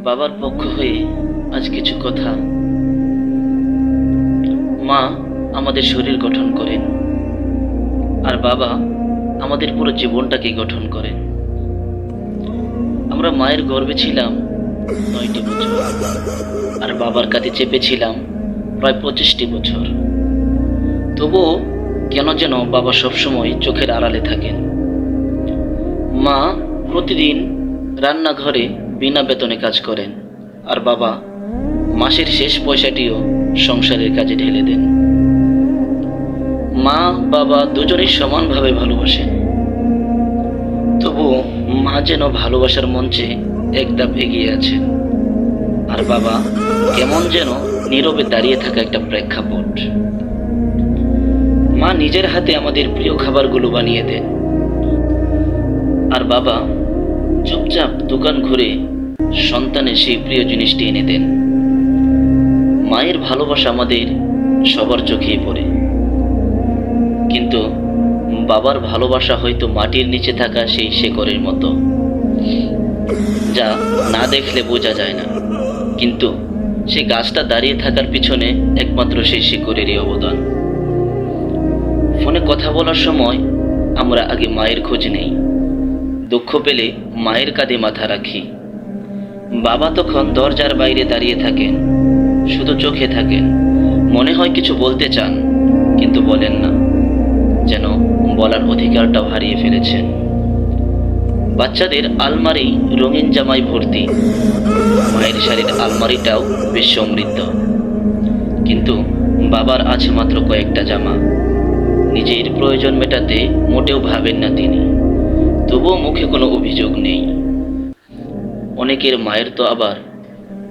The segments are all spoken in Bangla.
বাবার পক্ষ হয়ে আজ কিছু কথা। মা আমাদের শরীর গঠন করেন, আর বাবা আমাদের পুরো জীবনটাকে গঠন করেন। আমরা মায়ের গর্ভে ছিলাম 9টি বছর, আর বাবার কাঁধে চেপেছিলাম প্রায় 25টি বছর। তবুও কেন যেন বাবা সবসময় চোখের আড়ালে থাকেন। মা প্রতিদিন রান্নাঘরে বিনা বেতনে কাজ করেন, আর বাবা মাসের শেষ পয়সাটিও সংসারের কাজে ঢেলে দেন। মা বাবা দুজনেই সমানভাবে ভালোবাসেন, তবুও মা যেন ভালোবাসার মঞ্চে এক ধাপ এগিয়ে আছেন, আর বাবা কেমন যেন নীরবে দাঁড়িয়ে থাকা একটা প্রেক্ষাপট। মা নিজের হাতে আমাদের প্রিয় খাবারগুলো বানিয়ে দেন, আর বাবা চুপচাপ দোকান ঘুরে সন্তানের সেই প্রিয় জিনিসটি এনে দেন। মায়ের ভালোবাসা আমাদের সবার চোখেই পড়ে, কিন্তু বাবার ভালোবাসা হয়তো মাটির নিচে থাকা সেই শেকড়ের মতো, যা না দেখলে বোঝা যায় না, কিন্তু সেই গাছটা দাঁড়িয়ে থাকার পিছনে একমাত্র সেই শিকড়েরই অবদান। ফোনে কথা বলার সময় আমরা আগে মায়ের খোঁজ নেই, দুঃখ পেলে মায়ের কাঁধে মাথা রাখি। বাবা তখন দরজার বাইরে দাঁড়িয়ে থাকেন, শুধু চোখে থাকেন, মনে হয় কিছু বলতে চান কিন্তু বলেন না, যেন বলার অধিকারটাও হারিয়ে ফেলেছেন। বাচ্চাদের আলমারি রঙিন জামায় ভর্তি, মায়ের শাড়ির আলমারিটাও বেশ সমৃদ্ধ, কিন্তু বাবার আছে মাত্র কয়েকটা জামা। নিজের প্রয়োজন মেটাতে মোটেও ভাবেন না তিনি, তবুও মুখে কোনো অভিযোগ নেই। অনেকের মায়ের তো আবার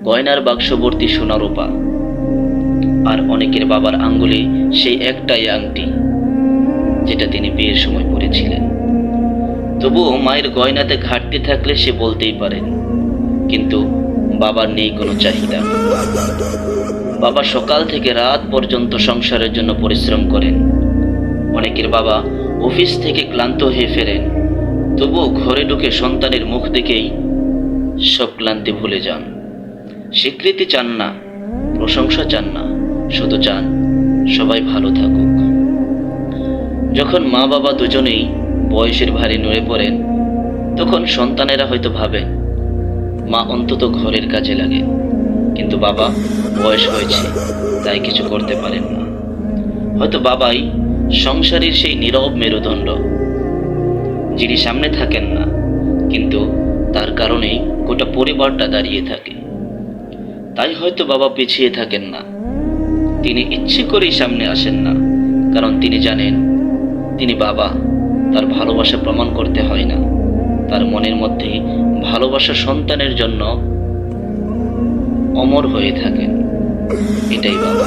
গয়নার বাক্স ভর্তি সোনা রূপা, আর অনেকের বাবার আঙ্গুলে সেই একটাই আংটি যেটা তিনি বিয়ের সময় পরেছিলেন। তবুও মায়ের গয়নাতে ঘাটতি থাকলে সে বলতেই পারেন, কিন্তু বাবার নেই কোনো চাহিদা। বাবা সকাল থেকে রাত পর্যন্ত সংসারের জন্য পরিশ্রম করেন। অনেকের বাবা অফিস থেকে ক্লান্ত হয়ে ফেরেন, তবুও ঘরে ঢুকে সন্তানের মুখ দেখেই সব ক্লান্তি ভুলে যান। স্বীকৃতি চান না, প্রশংসা চান না, শুধু চান সবাই ভালো থাকুক। যখন মা বাবা দুজনেই বয়সের ভারে নুয়ে পড়েন, তখন সন্তানেরা হয়তো ভাবেন মা অন্তত ঘরের কাজে লাগে, কিন্তু বাবা বয়স হয়েছে তাই কিছু করতে পারেন না। হয়তো বাবাই সংসারের সেই নীরব মেরুদণ্ড, যিনি সামনে থাকেন না, কিন্তু তার কারণেই গোটা পরিবারটা দাঁড়িয়ে থাকে। তাই হয়তো বাবা পিছিয়ে থাকেন না, তিনি ইচ্ছে করেই সামনে আসেন না, কারণ তিনি জানেন তিনি বাবা, তার ভালোবাসা প্রমাণ করতে হয় না, তার মনের মধ্যে ভালোবাসা সন্তানের জন্য অমর হয়ে থাকেন। এটাই বাবা।